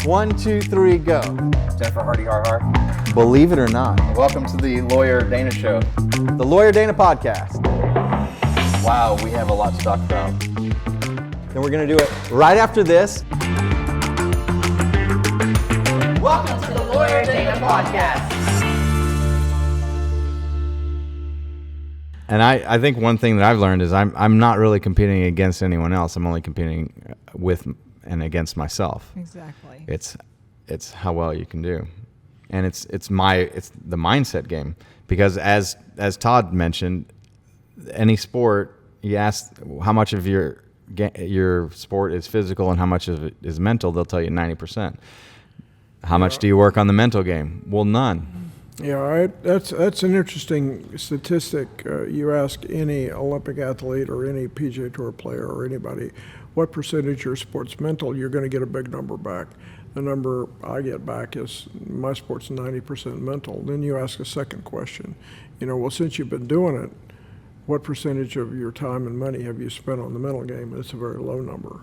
1, 2, 3, go. Jennifer Hardy Har. Believe it or not, Welcome to the Lawyer Dana Show. the Lawyer Dana podcast. Wow, we have a lot to talk about. And we're going to do it right after this. Welcome to the Lawyer Dana Podcast. And I think one thing that I've learned is I'm not really competing against anyone else. I'm only competing with and against myself. Exactly. It's how well you can do, and it's the mindset game. Because as Todd mentioned, any sport, you ask how much of your sport is physical and how much of it is mental, they'll tell you 90%. How much do you work on the mental game? Well, none. Yeah, that's an interesting statistic. You ask any Olympic athlete or any PGA Tour player or anybody, what percentage of your sport's mental, you're going to get a big number back. The number I get back is my sport's 90% mental. Then you ask a second question. Well, since you've been doing it, what percentage of your time and money have you spent on the mental game? It's a very low number.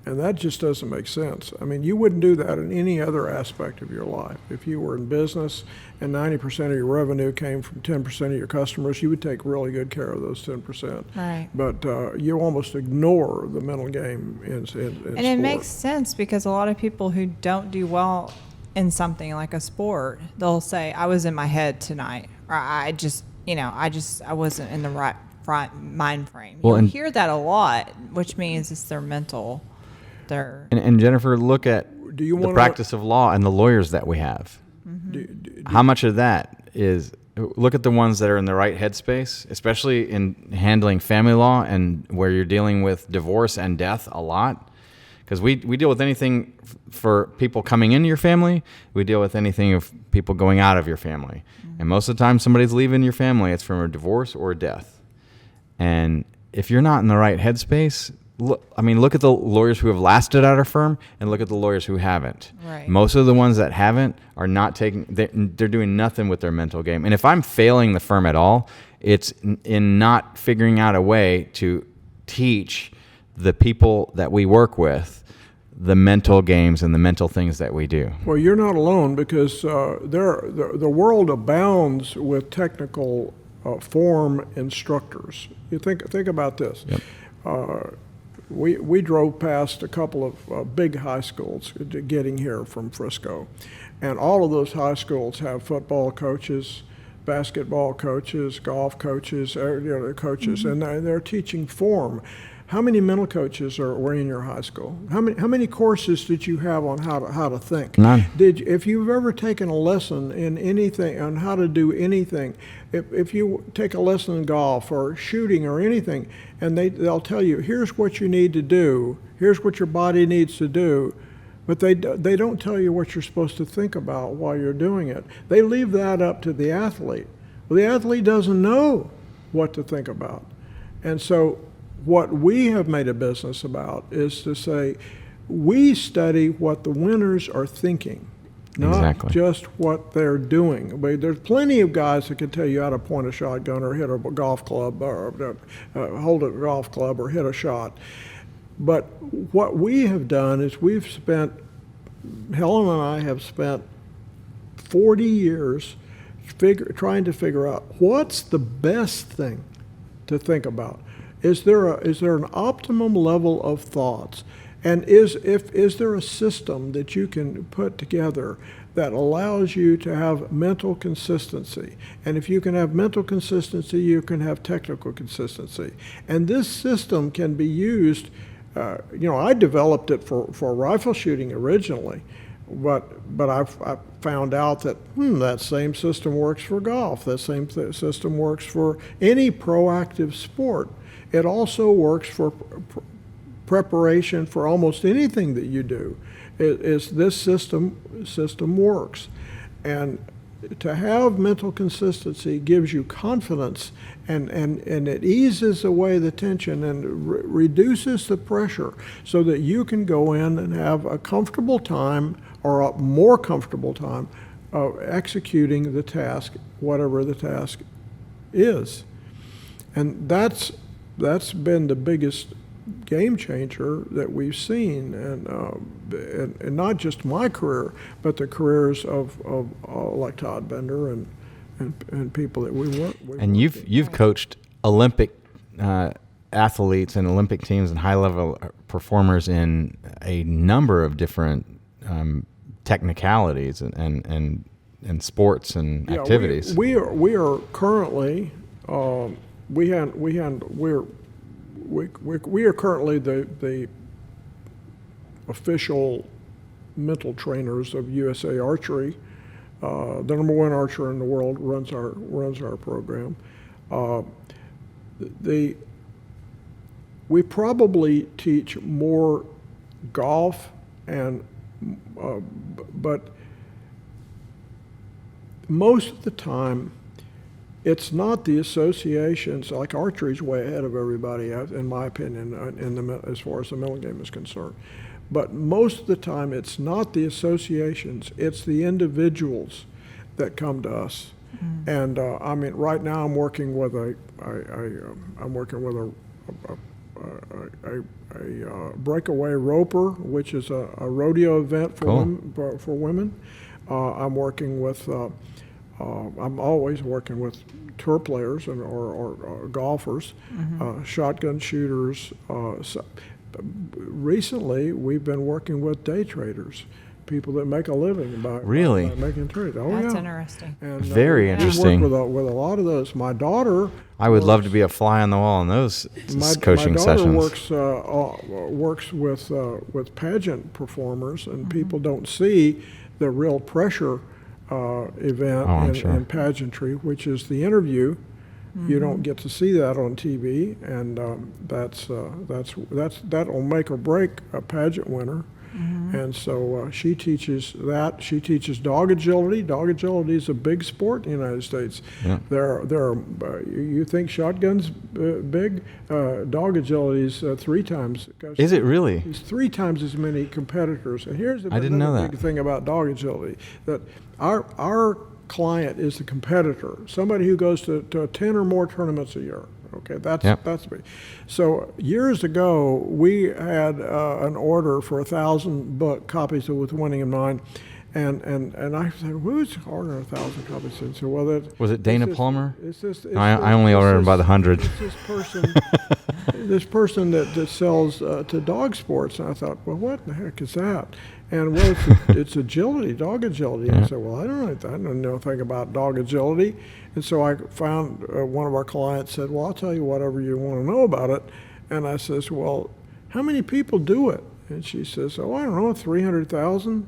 And that just doesn't make sense. I mean, you wouldn't do that in any other aspect of your life. If you were in business and 90% of your revenue came from 10% of your customers, you would take really good care of those 10%. Right. But you almost ignore the mental game in sport. And it makes sense because a lot of people who don't do well in something like a sport, they'll say, I was in my head tonight, or I wasn't in the right mind frame. Well, You'll hear that a lot, which means it's their mental. And Jennifer, look at the practice of law and the lawyers that we have. Mm-hmm. How much of that is, look at the ones that are in the right headspace, especially in handling family law and where you're dealing with divorce and death a lot. Because we deal with anything for people coming into your family. We deal with anything of people going out of your family. Mm-hmm. And most of the time somebody's leaving your family, it's from a divorce or a death. And if you're not in the right headspace, look at the lawyers who have lasted at our firm and look at the lawyers who haven't. Right. Most of the ones that haven't are not they're doing nothing with their mental game. And if I'm failing the firm at all, it's in not figuring out a way to teach the people that we work with the mental games and the mental things that we do. Well, you're not alone because the world abounds with technical form instructors. You think about this. Yep. We drove past a couple of big high schools getting here from Frisco, and all of those high schools have football coaches, basketball coaches, golf coaches, coaches, mm-hmm. and they're teaching form. How many mental coaches were in your high school? How many courses did you have on how to think? None. If you've ever taken a lesson in anything on how to do anything, if you take a lesson in golf or shooting or anything, and they'll tell you, here's what you need to do, here's what your body needs to do, but they don't tell you what you're supposed to think about while you're doing it. They leave that up to the athlete. Well, the athlete doesn't know what to think about. And so what we have made a business about is to say, we study what the winners are thinking, not Exactly. just what they're doing. There's plenty of guys that can tell you how to point a shotgun or hit a golf club or hold a golf club or hit a shot. But what we have done is Helen and I have spent 40 years trying to figure out what's the best thing to think about. Is there an optimum level of thoughts? And is there a system that you can put together that allows you to have mental consistency? And if you can have mental consistency, you can have technical consistency. And this system can be used, I developed it for rifle shooting originally, but I found out that that same system works for golf. That same system works for any proactive sport. It also works for preparation for almost anything that you do. This system works. And to have mental consistency gives you confidence and it eases away the tension and reduces the pressure so that you can go in and have a comfortable time or a more comfortable time of executing the task, whatever the task is. And that's been the biggest game changer that we've seen, and not just my career, but the careers of like Todd Bender and people that we work with. And you've coached Olympic athletes and Olympic teams and high level performers in a number of different technicalities and sports and activities. We are currently we are currently the official mental trainers of USA Archery. The number one archer in the world runs our program. We probably teach more golf but most of the time, it's not the associations. Like archery's way ahead of everybody, in my opinion, as far as the mental game is concerned. But most of the time, it's not the associations; it's the individuals that come to us. Mm-hmm. And I mean, right now, I'm working with a breakaway roper, which is a rodeo event for women. I'm working with. I'm always working with tour players or golfers, mm-hmm. Shotgun shooters. Recently, we've been working with day traders, people that make a living by making trades. Oh, that's yeah. interesting. And, very interesting. We work with a lot of those. My daughter. I would love to be a fly on the wall in those coaching sessions. My daughter works with pageant performers, and mm-hmm. people don't see the real pressure event in pageantry, which is the interview. Mm-hmm. You don't get to see that on TV, and that'll make or break a pageant winner. Mm-hmm. And so she teaches that. She teaches dog agility. Dog agility is a big sport in the United States. Yeah. There are. You think shotgun's big? Dog agility is 3 times. Is it really? There's 3 times as many competitors. And here's another big thing about dog agility, that our client is the competitor, somebody who goes to 10 or more tournaments a year. Okay, that's me. So years ago, we had an order for 1,000 copies of With Winning in Mind, and I said, "Who's ordering 1,000 copies?" And so, well, was it Dana Palmer? I only ordered them by the 100. It's this person that sells to dog sports, and I thought, well, what the heck is that? And well, it's agility, dog agility. And I said, well, I don't know anything about dog agility. And so I found one of our clients said, well, I'll tell you whatever you want to know about it. And I says, well, how many people do it? And she says, oh, I don't know, 300,000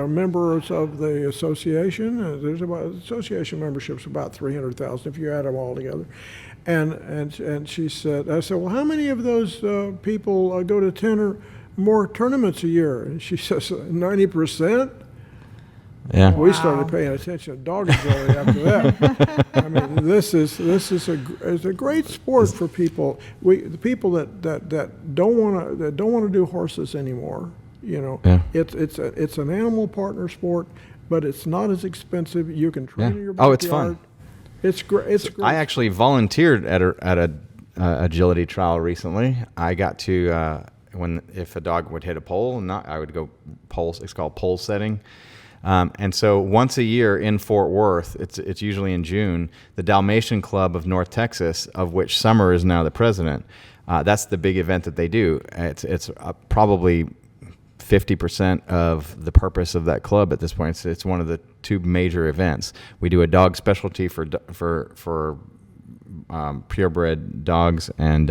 members of the association. There's about association memberships about 300,000 if you add them all together. And she said, I said, well, how many of those people go to 10 or more tournaments a year? And she says 90%. Yeah. We started paying attention to dog agility after that. I mean, this is a great sport for people. The people that don't want to do horses anymore. You know, it's an animal partner sport, but it's not as expensive. You can train in your backyard. Oh, it's fun. It's great. It's great. I actually volunteered at a agility trial recently. I got to if a dog would hit a pole, I would go poles. It's called pole setting. And so once a year in Fort Worth, it's usually in June, the Dalmatian Club of North Texas, of which Summer is now the president, that's the big event that they do. It's probably 50% of the purpose of that club at this point. It's one of the 2 major events. We do a dog specialty for purebred dogs, and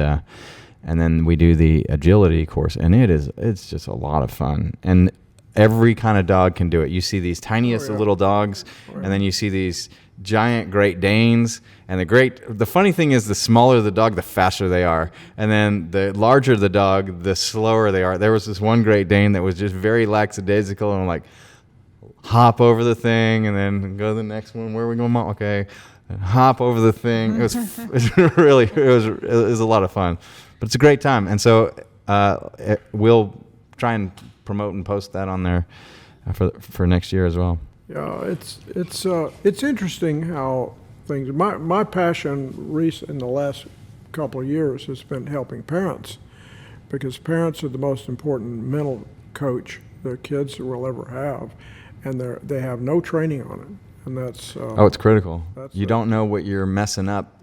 then we do the agility course, and it's just a lot of fun. And every kind of dog can do it. You see these tiniest of little dogs, and then you see these giant Great Danes. And the funny thing is, the smaller the dog, the faster they are. And then the larger the dog, the slower they are. There was this one Great Dane that was just very lackadaisical, and like hop over the thing, and then go to the next one. Where are we going, Mom? Okay, hop over the thing. It was a lot of fun, but it's a great time. And so we'll try and promote and post that on there for next year as well. Yeah, it's interesting how things. My passion in the last couple of years has been helping parents because parents are the most important mental coach the kids will ever have, and they have no training on it, and that's It's critical. that's You it. don't know what you're messing up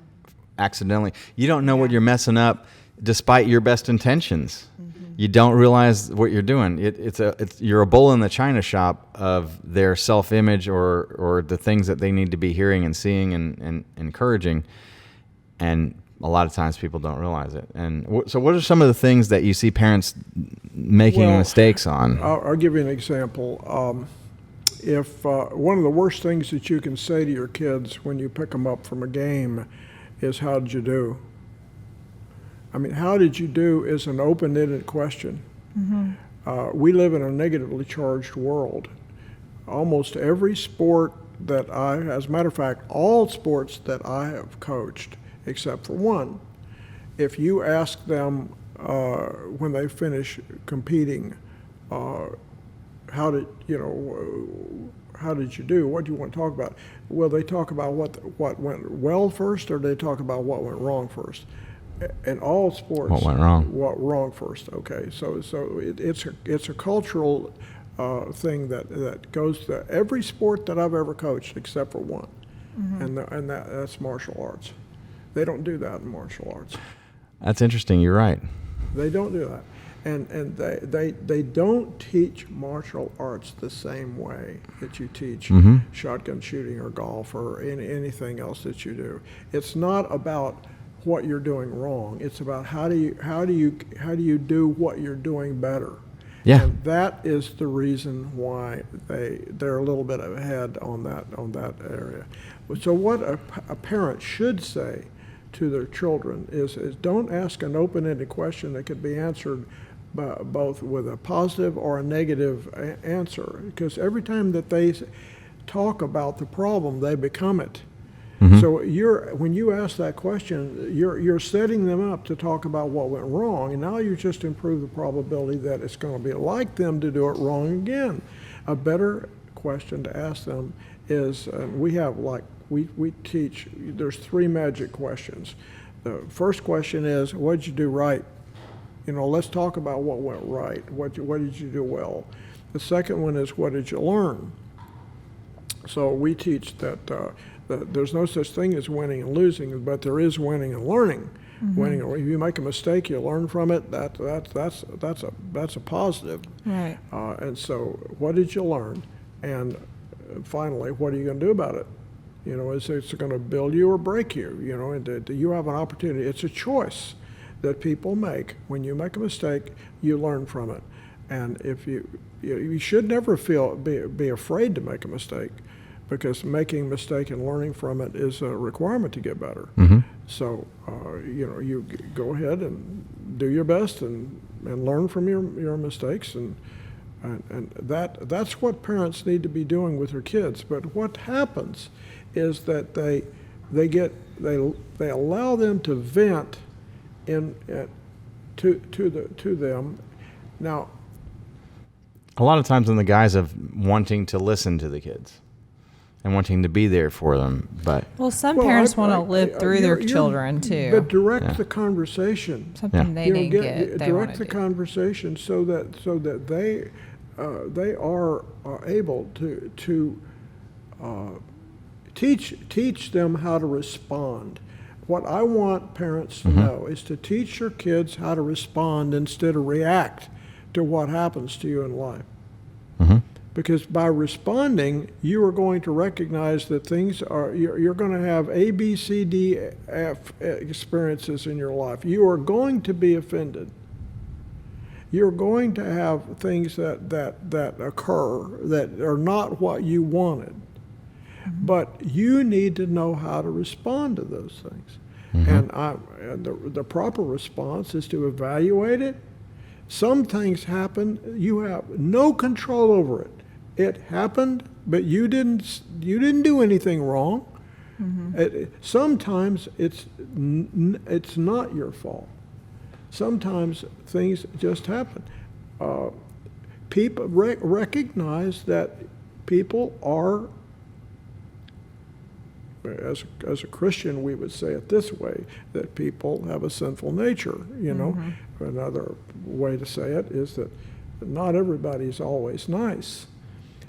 accidentally. You don't know what you're messing up despite your best intentions. You don't realize what you're doing. You're a bull in the china shop of their self-image or the things that they need to be hearing and seeing and encouraging, and a lot of times people don't realize it. And so what are some of the things that you see parents making mistakes on? I'll give you an example. If one of the worst things that you can say to your kids when you pick them up from a game is, how did you do? I mean, how did you do is an open-ended question. We live in a negatively charged world. Almost every sport that as a matter of fact, all sports that I have coached, except for one, if you ask them when they finish competing, how did you do? What do you want to talk about? Will they talk about what went well first, or do they talk about what went wrong first? In all sports, What went wrong? What wrong first? Okay, so it's a cultural thing that goes to every sport that I've ever coached except for one, and that's martial arts. They don't do that in martial arts. That's interesting. You're right. They don't do that. And they don't teach martial arts the same way that you teach shotgun shooting or golf or anything else that you do. It's not about what you're doing wrong. It's about how do you do what you're doing better. Yeah. And that is the reason why they're a little bit ahead on that area. So what a parent should say to their children is don't ask an open-ended question that could be answered both with a positive or a negative answer, because every time that they talk about the problem, they become it. So when you ask that question, you're setting them up to talk about what went wrong, and now you just improve the probability that it's going to be like them to do it wrong again. A better question to ask them is, we teach, there's 3 magic questions. The first question is, what did you do right? Let's talk about what went right. What did you do well? The second one is, what did you learn? So we teach that there's no such thing as winning and losing, but there is winning and learning. Winning, if you make a mistake, you learn from it. That's a positive. Right. And so, what did you learn? And finally, what are you going to do about it? Is it going to build you or break you? And do you have an opportunity? It's a choice that people make. When you make a mistake, you learn from it. And if you should never be afraid to make a mistake, because making a mistake and learning from it is a requirement to get better. So you go ahead and do your best and learn from your mistakes, and that's what parents need to be doing with their kids. But what happens is that they allow them to vent to them. Now, A lot of times in the guise of wanting to listen to the kids and wanting to be there for them, but Well, some parents want to live through their you're- children too. But direct the conversation. Something they didn't get. They direct want the to do. conversation so that they are able to teach them how to respond. What I want parents to know is to teach your kids how to respond instead of react to what happens to you in life. Because by responding, you are going to recognize that things are, you're going to have A, B, C, D, F experiences in your life. You are going to be offended. You're going to have things that occur that are not what you wanted. But you need to know how to respond to those things. And the proper response is to evaluate it. Some things happen, you have no control over it. It happened, but you didn't do anything wrong. Sometimes it's not your fault. Sometimes things just happen. People recognize that people are as a Christian, we would say it this way, that people have a sinful nature, you know. Another way to say it is that not everybody's always nice.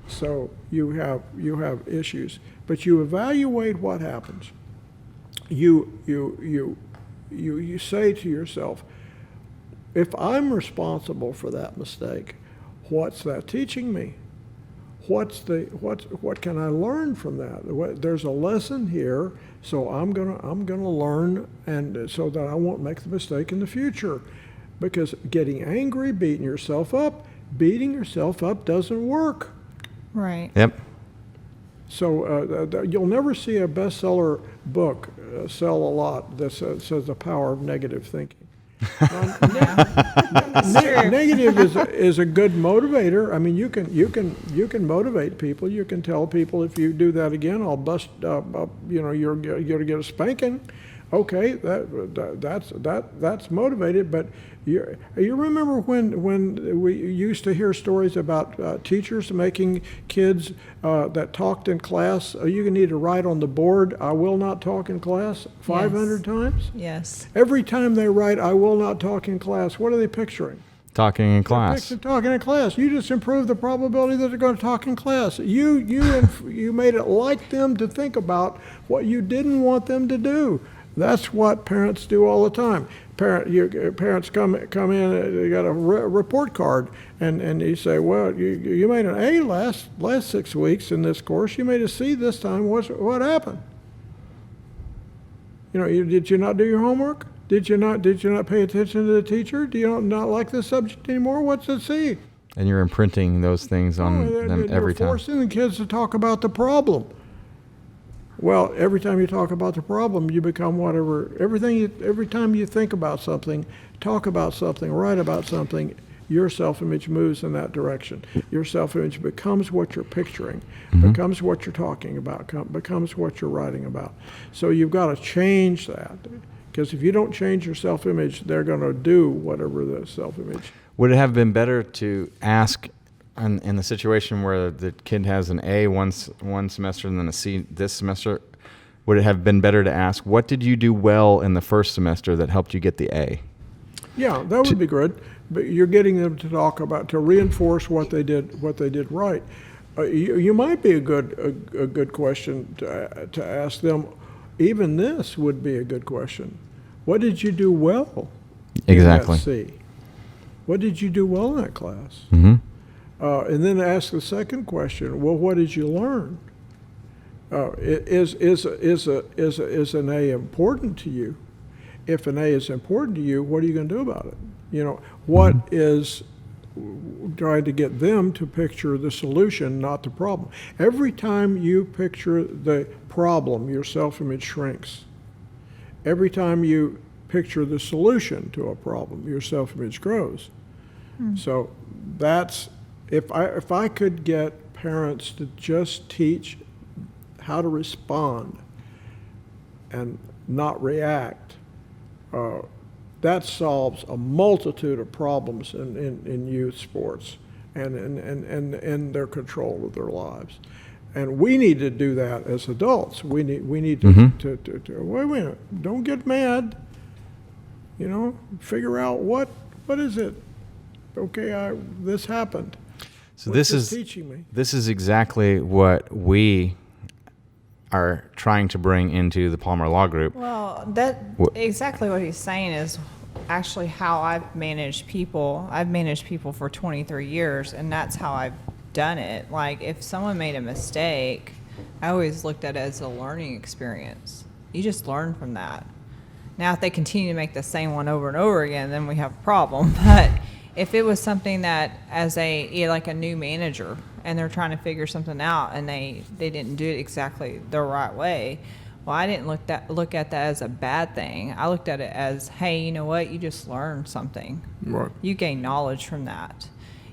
So you have issues, but you evaluate what happens. You say to yourself, if I'm responsible for that mistake, what's that teaching me? What can I learn from that? There's a lesson here, so I'm gonna learn, and so that I won't make the mistake in the future. Because getting angry, beating yourself up doesn't work. Right. Yep. So you'll never see a bestseller book sell a lot that says the power of negative thinking. Negative is a good motivator. I mean, you can motivate people. You can tell people, if you do that again, I'll bust. You're gonna get a spanking. Okay, that's motivated. But you remember when we used to hear stories about teachers making kids that talked in class, you need to write on the board, "I will not talk in class," 500 times? Yes. Every time they write, "I will not talk in class," what are they picturing? Talking in class. Talking in class. You just improved the probability that they're going to talk in class. You made it like them to think about what you didn't want them to do. That's what parents do all the time. Parents come in, they got a report card, and you say, well, you made an A last 6 weeks in this course. You made a C this time. What happened? Did you not do your homework? Did you not pay attention to the teacher? Do you not like this subject anymore? What's a C? And you're imprinting those things on them every time. You're forcing the kids to talk about the problem. Well, every time you talk about the problem, you become whatever. Every time you think about something, talk about something, write about something, your self-image moves in that direction. Your self-image becomes what you're picturing, becomes what you're talking about, becomes what you're writing about. So you've got to change that, because if you don't change your self-image, they're going to do whatever the self-image. Would it have been better to ask, in the situation where the kid has an A one semester and then a C this semester, would it have been better to ask, what did you do well in the first semester that helped you get the A? Yeah, that would be good. But you're getting them to reinforce what they did right. You might be a good question to ask them. Even this would be a good question. What did you do well? Exactly. In that C? What did you do well in that class? Mm-hmm. And then ask the second question. Well, what did you learn? Is an A important to you? If an A is important to you, what are you going to do about it? What is trying to get them to picture the solution, not the problem. Every time you picture the problem, your self-image shrinks. Every time you picture the solution to a problem, your self-image grows. So that's, if I could get parents to just teach how to respond and not react, that solves a multitude of problems in youth sports and in their control of their lives. And we need to do that as adults. We need to wait a minute, don't get mad. Figure out what is it. Okay, this happened. So What's this teaching me? This is exactly what we are trying to bring into the Palmer Law Group. Well, exactly what he's saying is actually how I've managed people. I've managed people for 23 years, and that's how I've done it. Like, if someone made a mistake, I always looked at it as a learning experience. You just learn from that. Now, if they continue to make the same one over and over again, then we have a problem. But if it was something that, as like a new manager, and they're trying to figure something out, and they didn't do it exactly the right way, well, I didn't look at that as a bad thing. I looked at it as, hey, you know what? You just learned something. Right. You gain knowledge from that.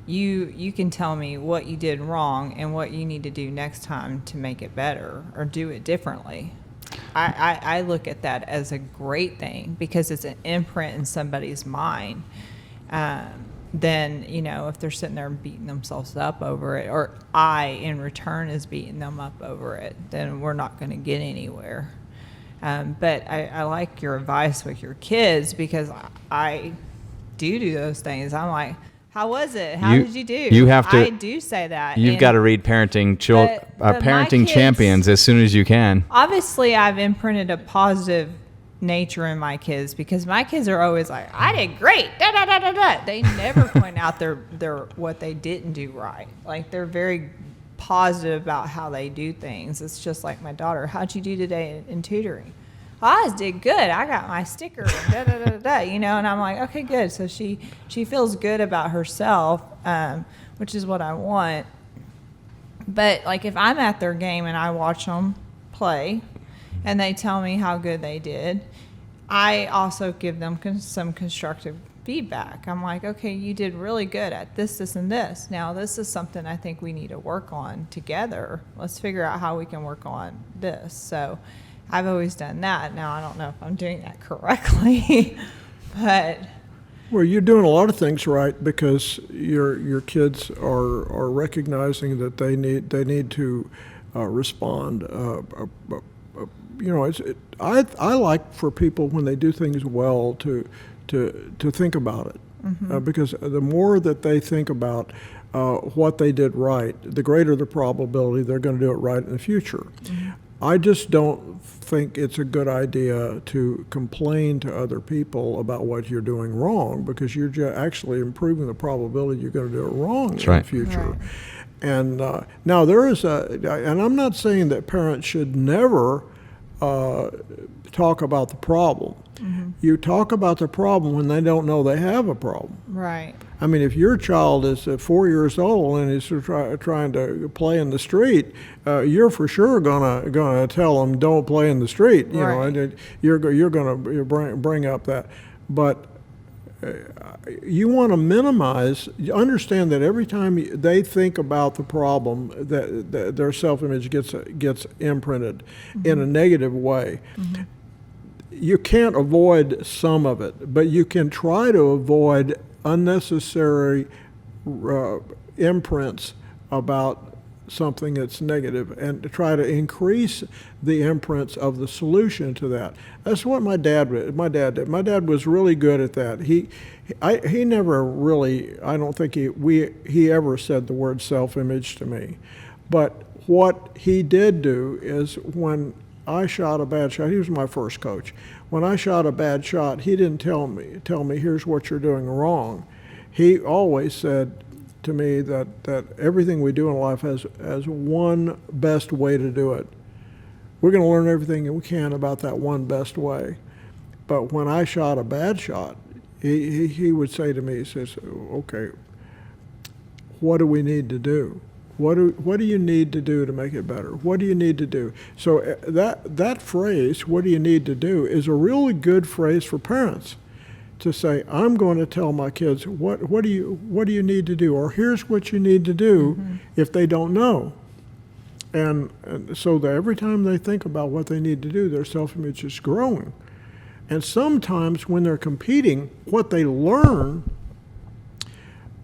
You can tell me what you did wrong and what you need to do next time to make it better or do it differently. I look at that as a great thing because it's an imprint in somebody's mind. then, if they're sitting there beating themselves up over it, or I in return is beating them up over it, then we're not going to get anywhere. But I like your advice with your kids, because I do those things. I'm like, how was it? How did you do? You have to. I do say that. You've got to read parenting but my parenting kids, champions as soon as you can. Obviously, I've imprinted a positive nature in my kids, because my kids are always like, I did great. Da, da, da, da, da. They never point out their what they didn't do right. Like, they're very positive about how they do things. It's just like my daughter. How'd you do today in tutoring? I did good. I got my sticker. Da, da, da, da, and I'm like, okay, good. So she feels good about herself, which is what I want. But like, if I'm at their game and I watch them play, and they tell me how good they did, I also give them some constructive feedback. I'm like, okay, you did really good at this, this, and this. Now, this is something I think we need to work on together. Let's figure out how we can work on this. So I've always done that. Now, I don't know if I'm doing that correctly, but... Well, you're doing a lot of things right, because your kids are recognizing that they need to respond. I like for people, when they do things well, to think about it, because the more that they think about what they did right, the greater the probability they're going to do it right in the future. I just don't think it's a good idea to complain to other people about what you're doing wrong, because you're actually improving the probability you're going to do it wrong in the future. Right. And now there is and I'm not saying that parents should never talk about the problem. You talk about the problem when they don't know they have a problem. Right. I mean, if your child is 4 years old and is trying to play in the street, you're for sure gonna tell them, don't play in the street. You know, and you're gonna bring up that. But you want to minimize. Understand that every time they think about the problem, that their self-image gets imprinted in a negative way. You can't avoid some of it, but you can try to avoid unnecessary imprints about something that's negative, and to try to increase the imprints of the solution to that. That's what my dad did. My dad was really good at that. He never really, I don't think he ever said the word self-image to me. But what he did do is, when I shot a bad shot, he was my first coach. When I shot a bad shot, he didn't tell me, here's what you're doing wrong. He always said to me that everything we do in life has one best way to do it. We're going to learn everything we can about that one best way. But when I shot a bad shot, he would say to me, he says, okay, what do we need to do? What do you need to do to make it better? What do you need to do? So that phrase, what do you need to do, is a really good phrase for parents to say, I'm going to tell my kids, what do you need to do? Or here's what you need to do if they don't know. And so that every time they think about what they need to do, their self-image is growing. And sometimes when they're competing, what they learn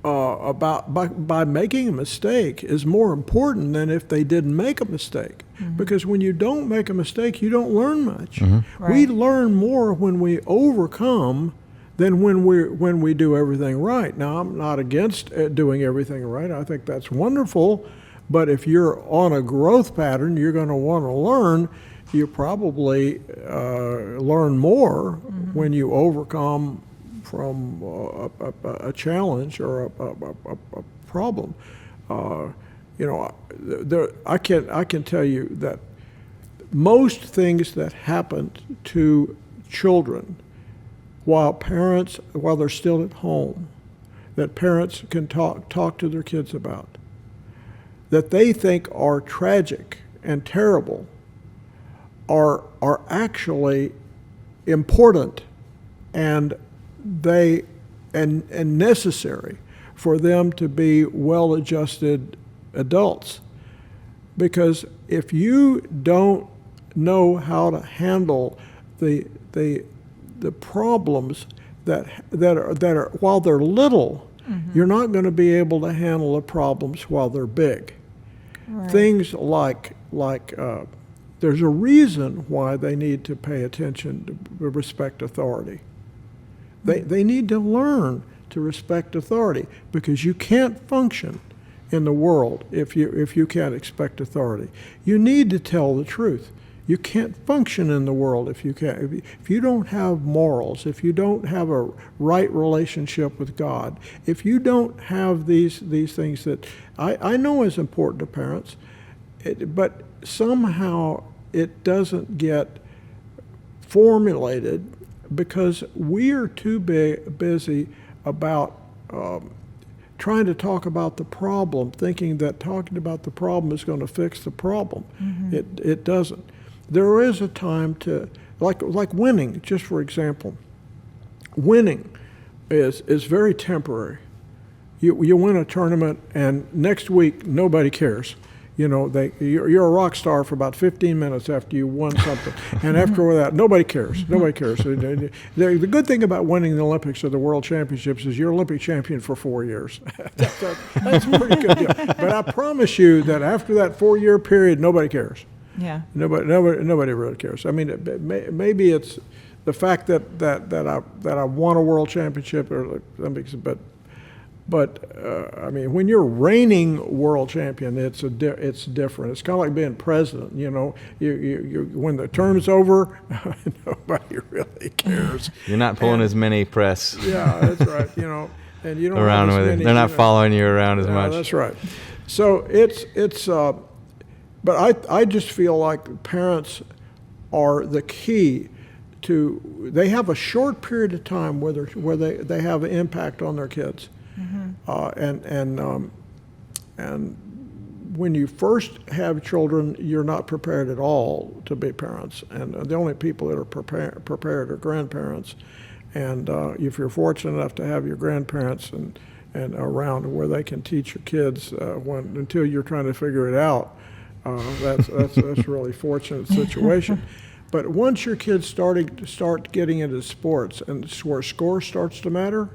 by making a mistake is more important than if they didn't make a mistake. Because when you don't make a mistake, you don't learn much. Right. We learn more when we overcome than when we do everything right. Now, I'm not against doing everything right. I think that's wonderful. But if you're on a growth pattern, you're going to want to learn. You probably learn more when you overcome from a challenge or a problem. I can tell you that most things that happen to children while they're still at home, that parents can talk to their kids about, that they think are tragic and terrible, are actually important and necessary for them to be well-adjusted adults. Because if you don't know how to handle the problems that are while they're little, you're not going to be able to handle the problems while they're big. Right. Things like there's a reason why they need to pay attention to respect authority. They need to learn to respect authority, because you can't function in the world if you can't expect authority. You need to tell the truth. You can't function in the world if you can't. If you don't have morals, if you don't have a right relationship with God, if you don't have these things that I know is important to parents, but somehow it doesn't get formulated because we're too busy about trying to talk about the problem, thinking that talking about the problem is going to fix the problem. It doesn't. There is a time to, like winning, just for example. Winning is very temporary. You win a tournament, and next week nobody cares. You know, you're a rock star for about 15 minutes after you won something, and after that, nobody cares. Nobody cares. The good thing about winning the Olympics or the World Championships is you're Olympic champion for 4 years. That's a pretty good deal. But I promise you that after that 4-year period, nobody cares. Yeah. Nobody really cares. I mean, maybe it's the fact that I won a World Championship or Olympics, but I mean, when you're reigning world champion, it's different. It's kind of like being president. You know, you when the term's over, nobody really cares. You're not pulling as many press. Yeah, that's right. You know, and you don't around have as with many, it. They're not following you around as much. That's right. So it's. But I just feel like parents are the key to. They have a short period of time where they have an impact on their kids. And when you first have children, you're not prepared at all to be parents, and the only people that are prepared are grandparents. And if you're fortunate enough to have your grandparents and around where they can teach your kids until you're trying to figure it out, that's a really fortunate situation. But once your kids start getting into sports and where score starts to matter,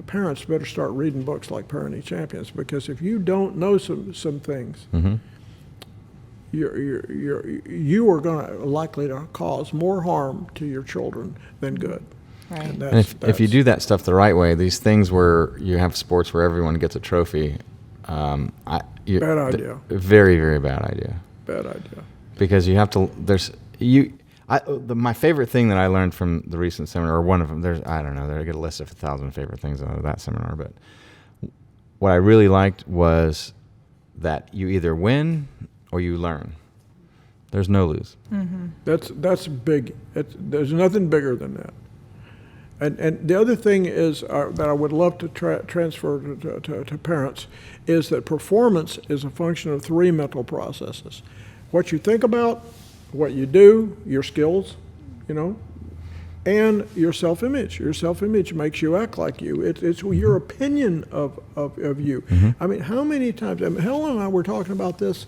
parents better start reading books like Parenting Champions, because if you don't know some things, you are going to likely to cause more harm to your children than good. Right. And if you do that stuff the right way, these things where you have sports where everyone gets a trophy, bad idea. Very, very bad idea. Bad idea. Because you have to. My favorite thing that I learned from the recent seminar, or one of them, I don't know, I get a list of 1,000 favorite things out of that seminar, but what I really liked was that you either win or you learn. There's no lose. That's big. There's nothing bigger than that. And the other thing is that I would love to transfer to parents is that performance is a function of 3 mental processes: what you think about, what you do, your skills, and your self-image. Your self-image makes you act like you. It's your opinion of you. I mean, how many times? Helen and I were talking about this.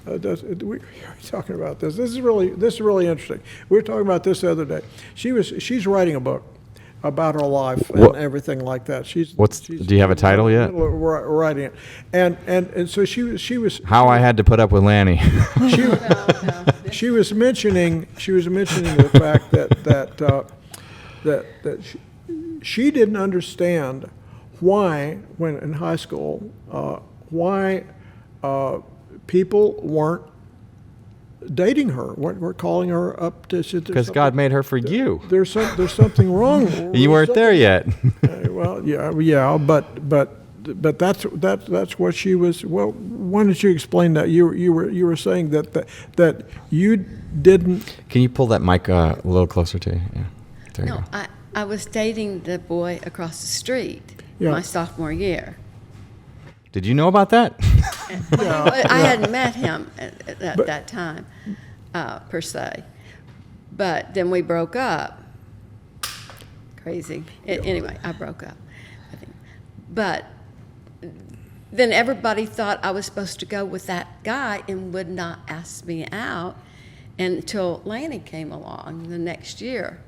This is really interesting. We were talking about this the other day. She's writing a book about her life and everything like that. Do you have a title yet? Writing it, and so she was. How I had to put up with Lanny. She was mentioning the fact that she didn't understand why, when in high school, why people weren't dating her, weren't calling her up to. Because God made her for you. There's something wrong. You weren't there yet. Well, yeah, but that's what she was. Well, why don't you explain that? You were saying that you didn't. Can you pull that mic a little closer to you? Yeah. There you go. I was dating the boy across the street my sophomore year. Did you know about that? I hadn't met him at that time, per se. But then we broke up. Crazy. Anyway, I broke up, I think. But then everybody thought I was supposed to go with that guy and would not ask me out until Lanny came along the next year.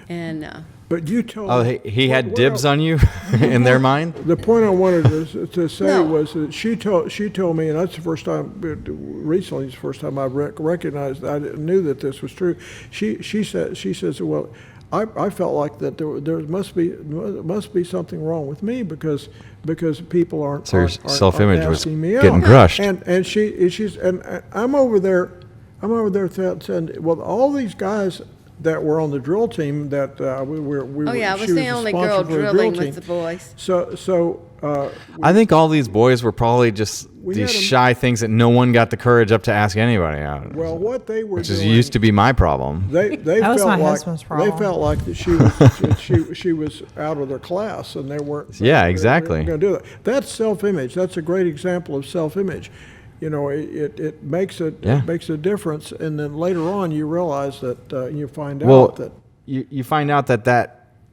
And But you told. Oh, he had dibs on you in their mind? The point I wanted to say No. was that she told me, and that's the first time, recently, it's the first time I recognized, I knew that this was true. She says, well, I felt like that there must be something wrong with me because people aren't. So your self-image was asking me out. getting crushed. And she's I'm over there saying, well, all these guys that were on the drill team that we were. Oh, yeah, I was she the only girl sponsor for the drill drilling team. with the boys. So I think all these boys were probably just We these had 'em- shy things that no one got the courage up to ask anybody out. well, what they were which doing, is used to be my problem. They That was felt my like husband's problem. they felt like that she was she was out of their class and they weren't. Yeah, they exactly. weren't going to do that. That's self-image. That's a great example of self-image. You know, it makes it makes a difference, and then later on you realize that you find out that. You find out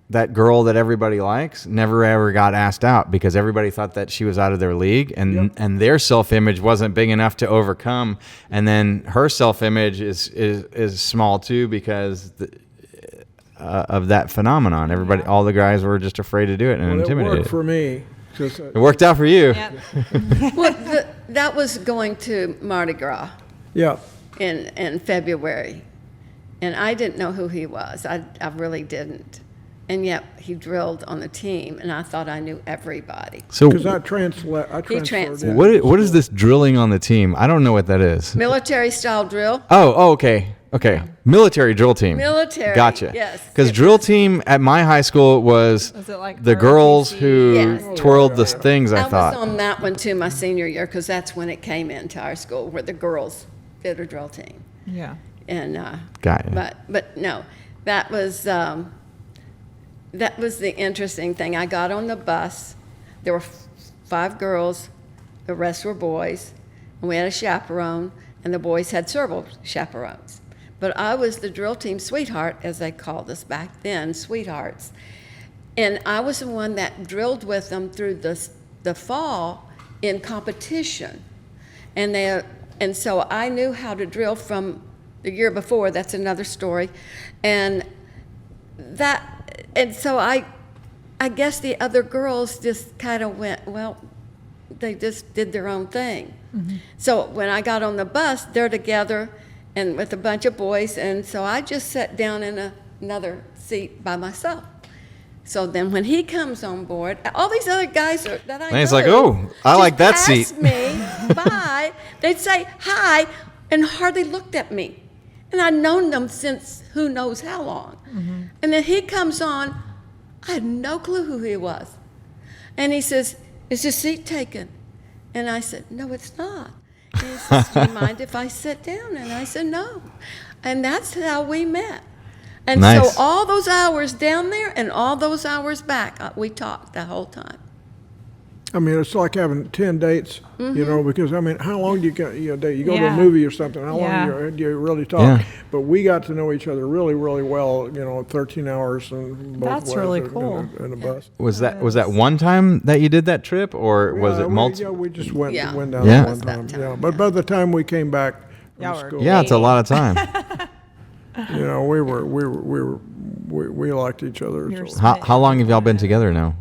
that girl that everybody likes never ever got asked out because everybody thought that she was out of their league and their self-image wasn't big enough to overcome, and then her self-image is small too because of that phenomenon. Everybody, all the guys were just afraid to do it and Well, it intimidated. worked for me. It worked out for you. Well, that was going to Mardi Gras Yeah. in February, and I didn't know who he was. I really didn't. And yet he drilled on the team, and I thought I knew everybody. So Because I transferred. transferred. in. what is this drilling on the team? I don't know what that is. Military style drill. Oh, okay. Okay. Military drill team. Military, Gotcha. yes. Because It drill team at my high school was Was it like the girls ROTC? who Yes. twirled the things, I I thought. was on that one too my senior year because that's when it came into our school where the girls did a drill team. Yeah. And Got ya. but no, that was the interesting thing. I got on the bus. There were 5 girls, the rest were boys, and we had a chaperone, and the boys had several chaperones. But I was the drill team sweetheart, as they called us back then, sweethearts. And I was the one that drilled with them through the fall in competition. And so I knew how to drill from the year before. That's another story. And so I guess the other girls just kind of went, well, they just did their own thing. Mm-hmm. So when I got on the bus, they're together and with a bunch of boys, and so I just sat down in another seat by myself. So then when he comes on board, all these other guys that I Lanny's know like, "Oh, I just like that passed seat." me by. They'd say hi and hardly looked at me. And I'd known them since who knows how long. Mm-hmm. And then he comes on, I had no clue who he was. And he says, "Is your seat taken?" And I said, "No, it's not." And he says, "Do you mind if I sit down?" And I said, "No." And that's how we met. And Nice. so all those hours down there and all those hours back, we talked the whole time. I mean, it's like having 10 dates, you know, because, I mean, how long do you go date? You go to a Yeah. movie or something, how Yeah. long do you really talk? Yeah. But we got to know each other really, really well, 13 hours and both That's ways really in cool. a bus. Was that one time that you did that trip, or was it multiple? Yeah, we just went Yeah. down Yeah. one That time. time, Yeah, but by the time we came back Y'all from were school, Yeah, it's a lot of time. we liked each other. You're So. How long have y'all been together now?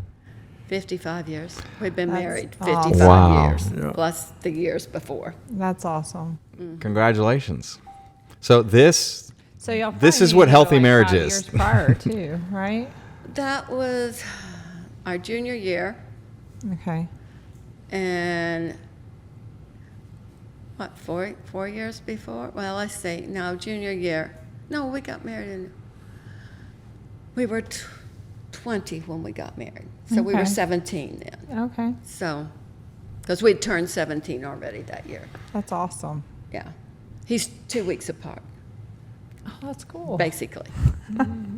55 years. We've been That's married awesome. 55 Wow. years, Yeah. plus the years before. That's awesome. Congratulations. So this So y'all. This probably is what knew healthy like marriage 5 is. Years prior too, right? That was our junior year, Okay. and what, 4 years before? Well, let's see. No, junior year. No, we got married we were 20 when we got married. So we were Okay. 17 then. Okay. So, because we'd turned 17 already that year. That's awesome. Yeah. He's 2 weeks apart, Oh, that's cool. basically.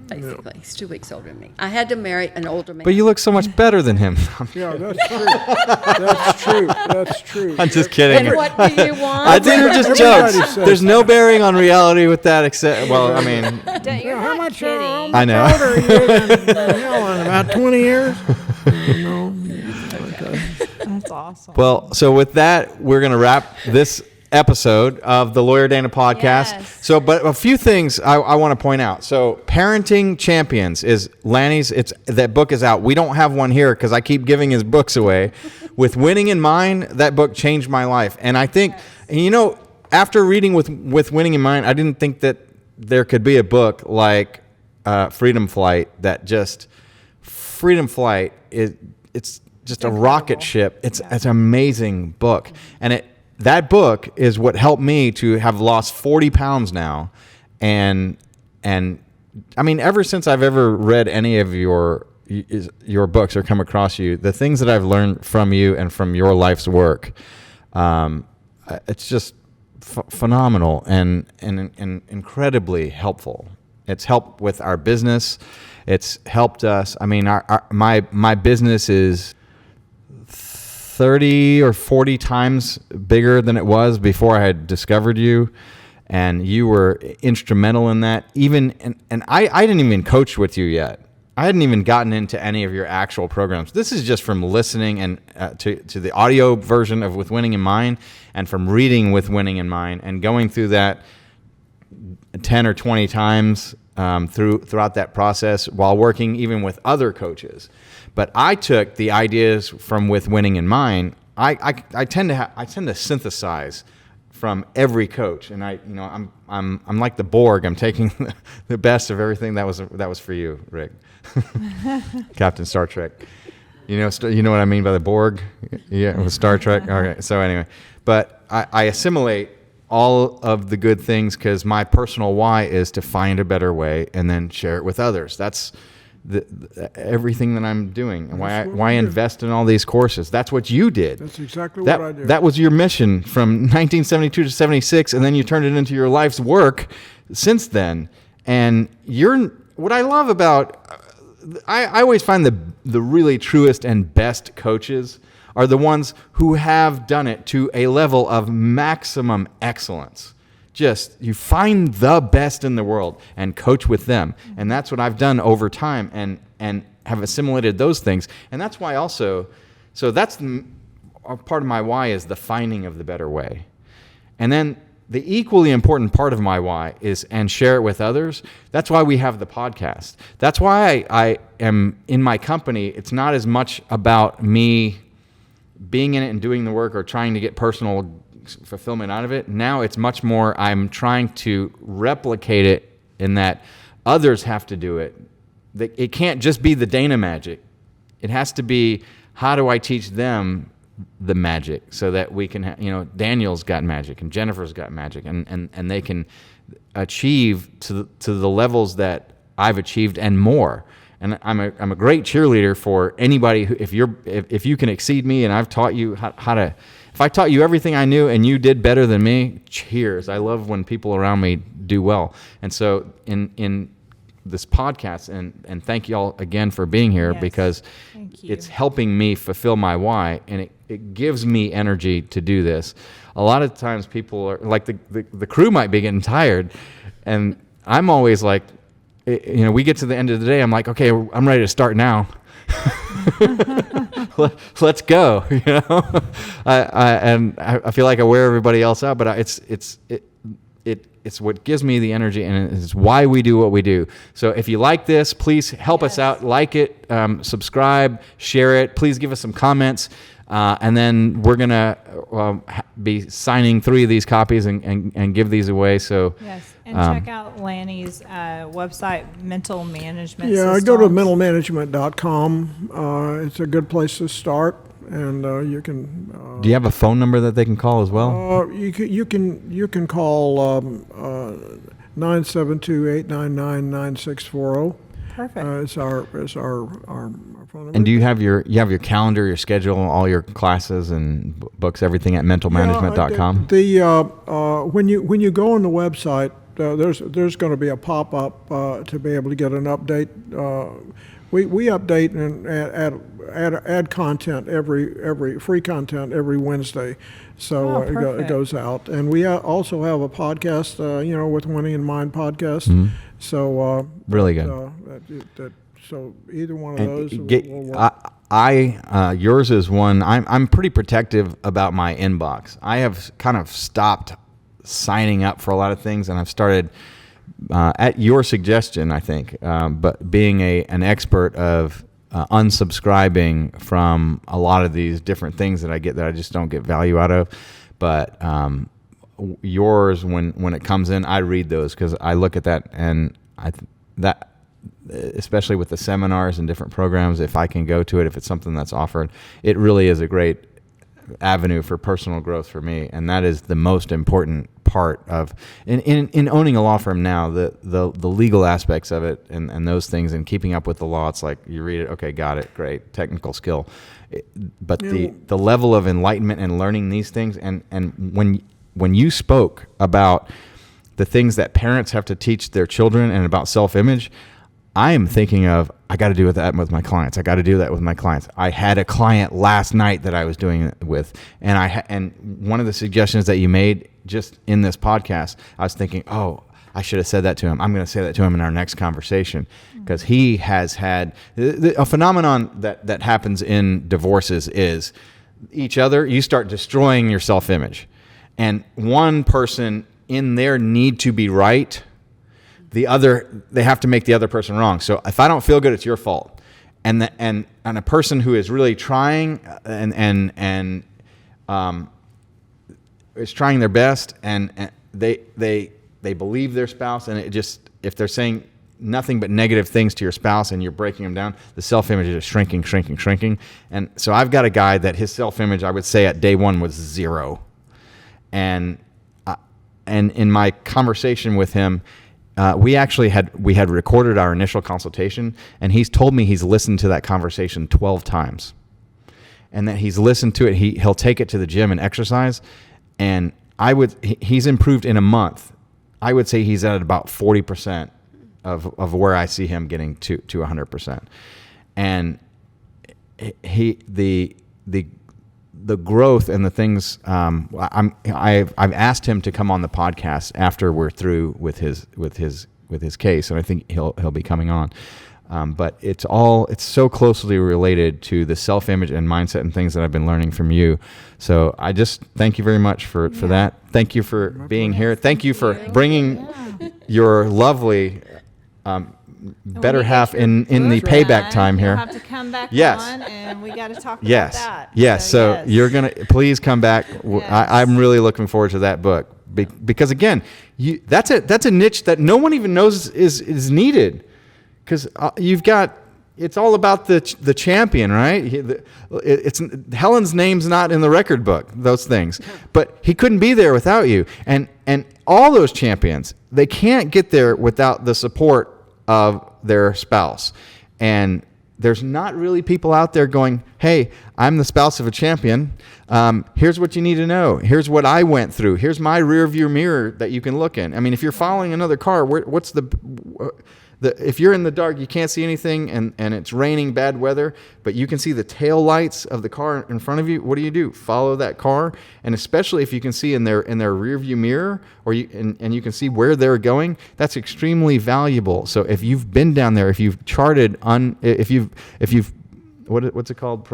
Basically. He's 2 weeks older than me. I had to marry an older man. But you look so much better than him. Yeah, that's true. That's true. That's true. I'm just kidding. And what do you want? I think we're just Everybody jokes. says There's no bearing on reality with that, except You're How not much kidding. I know. older are you than Helen? About 20 years? No. That's awesome. Well, so with that, we're going to wrap this episode of the Lawyer Dana podcast. Yes. So, but a few things I want to point out. So, Parenting Champions is Lanny's. That book is out. We don't have one here because I keep giving his books away. With Winning in Mind, that book changed my life. And I think, after reading with Winning in Mind, I didn't think that there could be a book like Freedom Flight Freedom Flight it's just a rocket ship. It's an amazing book. And that book is what helped me to have lost 40 pounds now. And I mean, ever since I've ever read any of your books or come across you, the things that I've learned from you and from your life's work, it's just phenomenal and incredibly helpful. It's helped with our business. It's helped us. I mean, my business is 30 or 40 times bigger than it was before I had discovered you, and you were instrumental in that. And I didn't even coach with you yet. I hadn't even gotten into any of your actual programs. This is just from listening and to the audio version of With Winning in Mind, and from reading With Winning in Mind, and going through that 10 or 20 times throughout that process, while working even with other coaches. But I took the ideas from With Winning in Mind. I tend to synthesize from every coach, and I'm like the Borg. I'm taking the best of everything that was for you, Rick, Captain Star Trek. You know what I mean by the Borg? Yeah, with Star Trek. Okay, so anyway, but I assimilate all of the good things because my personal why is to find a better way and then share it with others. That's everything that I'm doing, and why I invest in all these courses. That's what you did. That's exactly what I did. That was your mission from 1972 to 76, and then you turned it into your life's work since then. And what I love about, I always find the really truest and best coaches are the ones who have done it to a level of maximum excellence. Just, you find the best in the world and coach with them. And that's what I've done over time and have assimilated those things. And that's why also, so that's part of my why is the finding of the better way. And then the equally important part of my why is, and share it with others. That's why we have the podcast. That's why I am in my company. It's not as much about me being in it and doing the work or trying to get personal fulfillment out of it. Now it's much more, I'm trying to replicate it in that others have to do it. It can't just be the Dana magic. It has to be, how do I teach them the magic so that we can, Daniel's got magic and Jennifer's got magic, and they can achieve to the levels that I've achieved and more. And I'm a great cheerleader for anybody who, if you can exceed me and I've taught you how to, if I taught you everything I knew and you did better than me, cheers. I love when people around me do well. And so in this podcast, and thank you all again for being here, because it's helping me fulfill my why, and it gives me energy to do this. A lot of times people are like, the crew might be getting tired, and I'm always like, we get to the end of the day, I'm like, okay, I'm ready to start now. Let's go. I feel like I wear everybody else out, but it's what gives me the energy, and it's why we do what we do. So if you like this, please help us out. Like it, subscribe, share it. Please give us some comments. And then we're going to be signing 3 of these copies and give these away. So yes, and check out Lanny's website, Mental Management Yeah, Systems. go to mentalmanagement.com. It's a good place to start, and you can. Do you have a phone number that they can call as well? You can call 972-899-9640. Perfect. It's our phone number. And do you have your calendar, your schedule, all your classes and books, everything at mentalmanagement.com? When you go on the website, there's going to be a pop-up to be able to get an update. We update and add content every free content every Wednesday, so it goes out. And we also have a podcast, with Winning in Mind podcast. Mm-hmm. So really good. So either one of those And will work. yours is one. I'm pretty protective about my inbox. I have kind of stopped signing up for a lot of things, and I've started at your suggestion, I think, but being an expert of unsubscribing from a lot of these different things that I get that I just don't get value out of. But yours, when it comes in, I read those because I look at that, and that especially with the seminars and different programs, if I can go to it, if it's something that's offered, it really is a great avenue for personal growth for me, and that is the most important part of in owning a law firm now. The legal aspects of it and those things, and keeping up with the law, it's like you read it, okay, got it, great, technical skill, but the level of enlightenment and learning these things, and when you spoke about the things that parents have to teach their children and about self-image, I am thinking of, I got to do that with my clients. I got to do that with my clients. I had a client last night that I was doing it with, and one of the suggestions that you made just in this podcast, I was thinking, oh, I should have said that to him. I'm going to say that to him in our next conversation, because he has had a phenomenon that happens in divorces is you start destroying your self-image, and one person in their need to be right, they have to make the other person wrong. So if I don't feel good, it's your fault. And a person who is really trying and is trying their best, and they believe their spouse, and it just, if they're saying nothing but negative things to your spouse and you're breaking them down, the self-image is just shrinking. And so I've got a guy that his self-image, I would say at day one, was 0. And in my conversation with him, we had recorded our initial consultation, and he's told me he's listened to that conversation 12 times, and that he's listened to it. He'll take it to the gym and exercise, and he's improved in a month. I would say he's at about 40% of where I see him getting to 100%, and the growth and the things, I've asked him to come on the podcast after we're through with his case, and I think he'll be coming on. But it's so closely related to the self-image and mindset and things that I've been learning from you. So I just thank you very much for that. Thank you for being here. Thank you for bringing your lovely better half in the payback time here. You'll have to come back Yes. on, and we got to talk Yes. about that. Yes. So yes. you're going to please come back. Yes. I'm really looking forward to that book because again, that's a niche that no one even knows is needed, because it's all about the champion, right? Helen's name's not in the record book, those things, but he couldn't be there without you. And all those champions, they can't get there without the support of their spouse. And there's not really people out there going, hey, I'm the spouse of a champion. Here's what you need to know. Here's what I went through. Here's my rear view mirror that you can look in. I mean, if you're following another car, what's if you're in the dark, you can't see anything, and it's raining, bad weather, but you can see the tail lights of the car in front of you. What do? Follow that car, and especially if you can see in their rear view mirror, or you can see where they're going, that's extremely valuable. So if you've been down there, if you've charted if you've what's it called,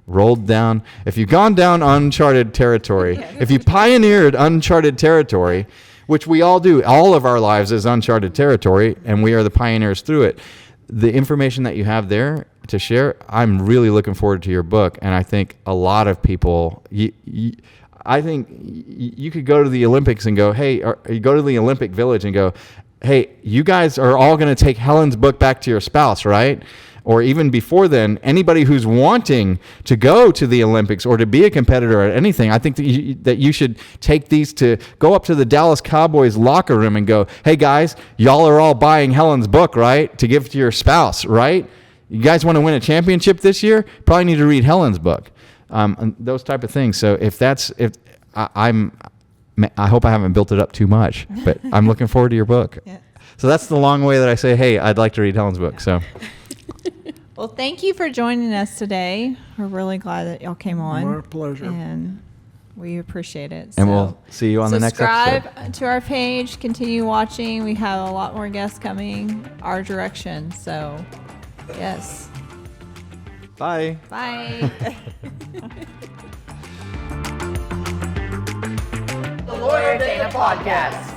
rolled down, if you've gone down uncharted territory, if you pioneered uncharted territory, which we all do. All of our lives is uncharted territory, and we are the pioneers through it. The information that you have there to share, I'm really looking forward to your book, and I think a lot of people, I think you could go to the Olympics and go, hey, or you go to the Olympic Village and go, hey, you guys are all going to take Helen's book back to your spouse, right? Or even before then, anybody who's wanting to go to the Olympics or to be a competitor at anything, I think that you should take these to go up to the Dallas Cowboys locker room and go, hey guys, y'all are all buying Helen's book, right? To give to your spouse, right? You guys want to win a championship this year? Probably need to read Helen's book. And those type of things. So I hope I haven't built it up too much, but I'm looking forward to your book. Yeah. So that's the long way that I say, hey, I'd like to read Helen's book. So. Well, thank you for joining us today. We're really glad that y'all came on. My pleasure. And We appreciate it. And we'll see you on the next episode. Subscribe to our page. Continue watching. We have a lot more guests coming our direction. So, yes. Bye. Bye. The Lawyer Dana Podcast.